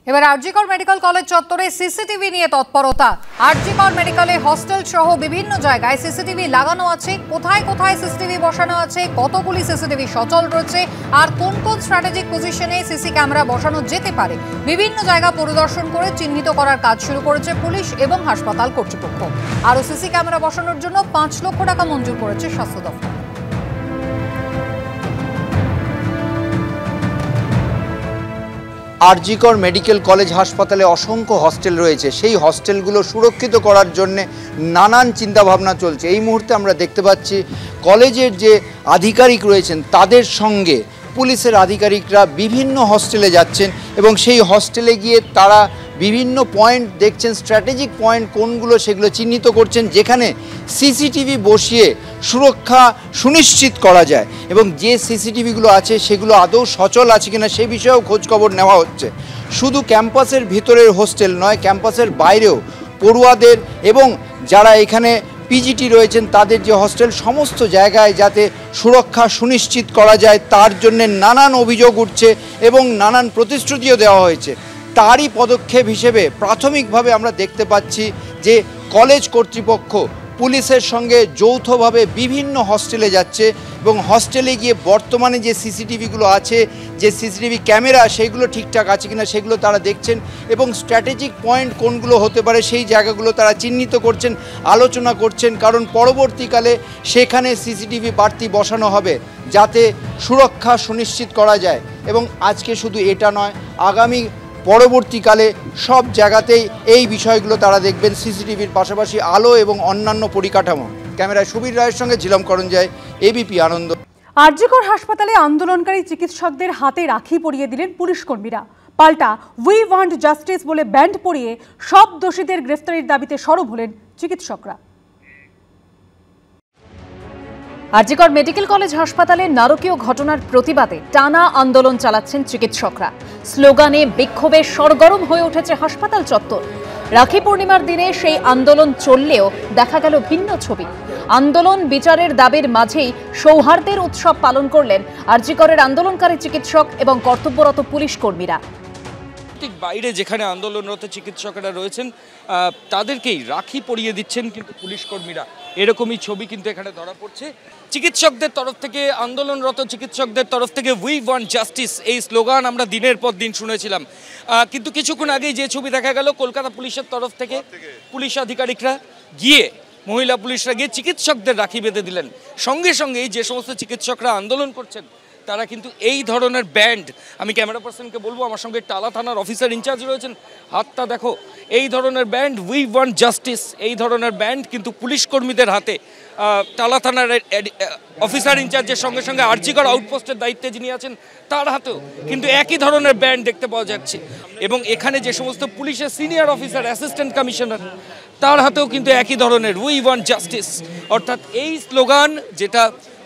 এবার RG Kar medical college চত্বরে CCTV নিয়ে তৎপরতা। আরজিকর মেডিকেলে হস্টেল সহ বিভিন্ন জায়গায় সিসিটিভি লাগানো আছে। কোথায় কোথায় সিসিটিভি বসানো আছে, কতগুলি সিসিটিভি সচল রয়েছে, আর কোন কোন স্ট্র্যাটেজিক পজিশনে সিসি ক্যামেরা বসানো যেতে পারে, বিভিন্ন জায়গা পরিদর্শন করে চিহ্নিত করার কাজ শুরু করেছে পুলিশ এবং হাসপাতাল কর্তৃপক্ষ। আরও সিসি ক্যামেরা বসানোর জন্য 5 লক্ষ টাকা মঞ্জুর করেছে স্বাস্থ্য দপ্তর। আরজিকর মেডিকেল কলেজ হাসপাতালে অসংখ্য হস্টেল রয়েছে। সেই হস্টেলগুলো সুরক্ষিত করার জন্য নানান চিন্তাভাবনা চলছে। এই মুহূর্তে আমরা দেখতে পাচ্ছি কলেজের যে আধিকারিক রয়েছেন তাদের সঙ্গে পুলিশের আধিকারিকরা বিভিন্ন হস্টেলে যাচ্ছেন এবং সেই হস্টেলে গিয়ে তারা বিভিন্ন পয়েন্ট দেখছেন, স্ট্র্যাটেজিক পয়েন্ট কোনগুলো সেগুলো চিহ্নিত করছেন, যেখানে সিসিটিভি বসিয়ে সুরক্ষা সুনিশ্চিত করা যায় এবং যে সিসিটিভিগুলো আছে সেগুলো আদৌ সচল আছে কিনা সে বিষয়েও খোঁজখবর নেওয়া হচ্ছে। শুধু ক্যাম্পাসের ভিতরের হোস্টেল নয়, ক্যাম্পাসের বাইরেও পড়ুয়াদের এবং যারা এখানে পিজিটি রয়েছেন তাদের যে হস্টেল, সমস্ত জায়গায় যাতে সুরক্ষা সুনিশ্চিত করা যায় তার জন্য নানান অভিযোগ উঠছে এবং নানান প্রতিশ্রুতিও দেওয়া হয়েছে। তারই পদক্ষেপ হিসেবে প্রাথমিকভাবে আমরা দেখতে পাচ্ছি যে কলেজ কর্তৃপক্ষ পুলিশের সঙ্গে যৌথভাবে বিভিন্ন হস্টেলে যাচ্ছে এবং হস্টেলে গিয়ে বর্তমানে যে সিসিটিভিগুলো আছে, যে সিসিটিভি ক্যামেরা, সেইগুলো ঠিকঠাক আছে কিনা সেগুলো তারা দেখছেন এবং স্ট্র্যাটেজিক পয়েন্ট কোনগুলো হতে পারে সেই জায়গাগুলো তারা চিহ্নিত করছেন, আলোচনা করছেন, কারণ পরবর্তীকালে সেখানে সিসিটিভি বাড়তি বসানো হবে যাতে সুরক্ষা সুনিশ্চিত করা যায়। এবং আজকে শুধু এটা নয়, আগামী পরবর্তীকালে সব জায়গাতেই এই বিষয়গুলো তারা দেখবেন, সিসিটিভির পাশাপাশি আলো এবং অন্যান্য পরিকাঠামো। ক্যামেরায় সুবীর রায়ের সঙ্গে ঝিলম করঞ্জয়, এবিপি আনন্দ। আরজিকর হাসপাতালে আন্দোলনকারী চিকিৎসকদের হাতে রাখি পরিয়ে দিলেন পুলিশ কর্মীরা। পাল্টা উই ওয়ান্ট জাস্টিস বলে ব্যান্ড পরিয়ে সব দোষীদের গ্রেফতারির দাবিতে সরব হলেন চিকিৎসকরা। আরজিকর মেডিকেল কলেজ হাসপাতালে নারকীয় ঘটনার প্রতিবাদে টানা আন্দোলন চালাচ্ছেন চিকিৎসকরা। স্লোগানে বিক্ষোভে সরগরম হয়ে উঠেছে হাসপাতাল চত্বর। রাখি পূর্ণিমার দিনে সেই আন্দোলন চললেও দেখা গেল ভিন্ন ছবি। আন্দোলন বিচারের দাবির মাঝেই সৌহার্দ্যের উৎসব পালন করলেন আরজিকরের আন্দোলনকারী চিকিৎসক এবং কর্তব্যরত পুলিশ কর্মীরা। ঠিক বাইরে যেখানে আন্দোলনরত চিকিৎসকরা রয়েছেন তাদেরকেই রাখি পরিয়ে দিচ্ছেন কিন্তু পুলিশ কর্মীরা। এরকমই ছবি কিন্তু এখানে ধরা পড়ছে। চিকিৎসকদের তরফ থেকে, আন্দোলনরত চিকিৎসকদের তরফ থেকে উই ওয়ান্ট জাস্টিস এই স্লোগান আমরা দিনের পর দিন শুনেছিলাম। কিন্তু কিছুক্ষণ আগেই যে ছবি দেখা গেল, কলকাতা পুলিশের তরফ থেকে পুলিশ আধিকারিকরা গিয়ে, মহিলা পুলিশরা গিয়ে চিকিৎসকদের রাখি বেঁধে দিলেন। সঙ্গে সঙ্গেই যে সমস্ত চিকিৎসকরা আন্দোলন করছেন তারা কিন্তু এই ধরনের ব্যান্ড, আমি ক্যামেরা পার্সনকে বলবো, আমার সঙ্গে টালা থানার অফিসার ইনচার্জ রয়েছেন, হাতটা দেখো, এই ধরনের ব্যান্ড উই ওয়ান্ট জাস্টিস এই ধরনের ব্যান্ড কিন্তু পুলিশ কর্মীদের হাতে। টালা থানার অফিসার ইনচার্জের সঙ্গে সঙ্গে আরজিকর আউটপোস্টের দায়িত্বে যিনি আছেন তার হাতেও কিন্তু একই ধরনের ব্যান্ড দেখতে পাওয়া যাচ্ছে। এবং এখানে যে সমস্ত পুলিশের সিনিয়র অফিসার, অ্যাসিস্ট্যান্ট কমিশনার, তার হাতেও কিন্তু একই ধরনের উই ওয়ান্ট জাস্টিস, অর্থাৎ এই স্লোগান যেটা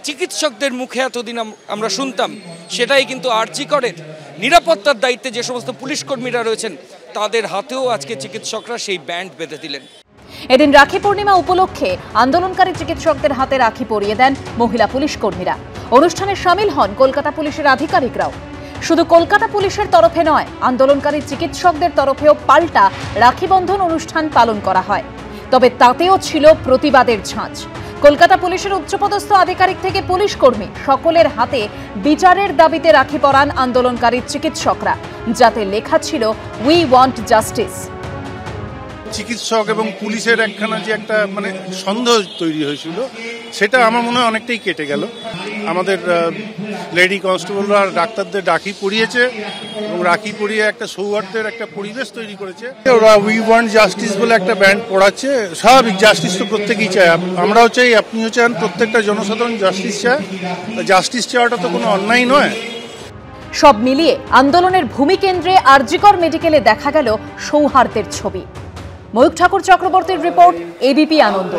চিকিৎসকদের মুখে এতদিন আমরা শুনতাম, সেটাই কিন্তু আরজিকরের নিরাপত্তার দায়িত্বে যে সমস্ত পুলিশ কর্মীরা রয়েছেন তাদের হাতেও আজকে চিকিৎসকরা সেই ব্যান্ড বেঁধে দিলেন। এদিন রাখি পূর্ণিমা উপলক্ষে আন্দোলনকারী চিকিৎসকদের হাতে রাখি পরিয়ে দেন মহিলা পুলিশ কর্মীরা। অনুষ্ঠানে সামিল হন কলকাতা পুলিশের আধিকারিকরাও। শুধু কলকাতা পুলিশের তরফে নয়, আন্দোলনকারী চিকিৎসকদের তরফেও পাল্টা রাখি বন্ধন অনুষ্ঠান পালন করা হয়। তবে তাতেও ছিল প্রতিবাদের ঝাঁজ। কলকাতা পুলিশের উচ্চপদস্থ আধিকারিক থেকে পুলিশ কর্মী সকলের হাতে বিচারের দাবিতে রাখি পরান আন্দোলনকারী চিকিৎসকরা, যাতে লেখা ছিল উই ওয়ান্ট জাস্টিস। চিকিৎসক এবং পুলিশের একখানা যে একটা সন্দেহ তৈরি হয়েছিল, সেটা আমার মনে হয় অনেকটাই কেটে গেল। আমাদের লেডি কনস্টেবলরা আর ডাক্তারদের রাখি পরিয়েছে এবং রাখি পরিয়ে একটা সৌহার্দ্যের একটা পরিবেশ তৈরি করেছে। ওরা উই ওয়ান্ট জাস্টিস বলে একটা ব্যান্ড পড়াচ্ছে। স্বাভাবিক, জাস্টিস তো প্রত্যেকেই চায়, আমরাও চাই, আপনিও চান, প্রত্যেকটা জনসাধারণ জাস্টিস চায়। জাস্টিস চাওয়াটা তো কোনো অন্যায় নয়। সব মিলিয়ে আন্দোলনের ভূমিকেন্দ্রে আরজিকর মেডিকেলে দেখা গেল সৌহার্দ্যের ছবি। ময়ূক ঠাকুর চক্রবর্তীর রিপোর্ট, এবিপি আনন্দ।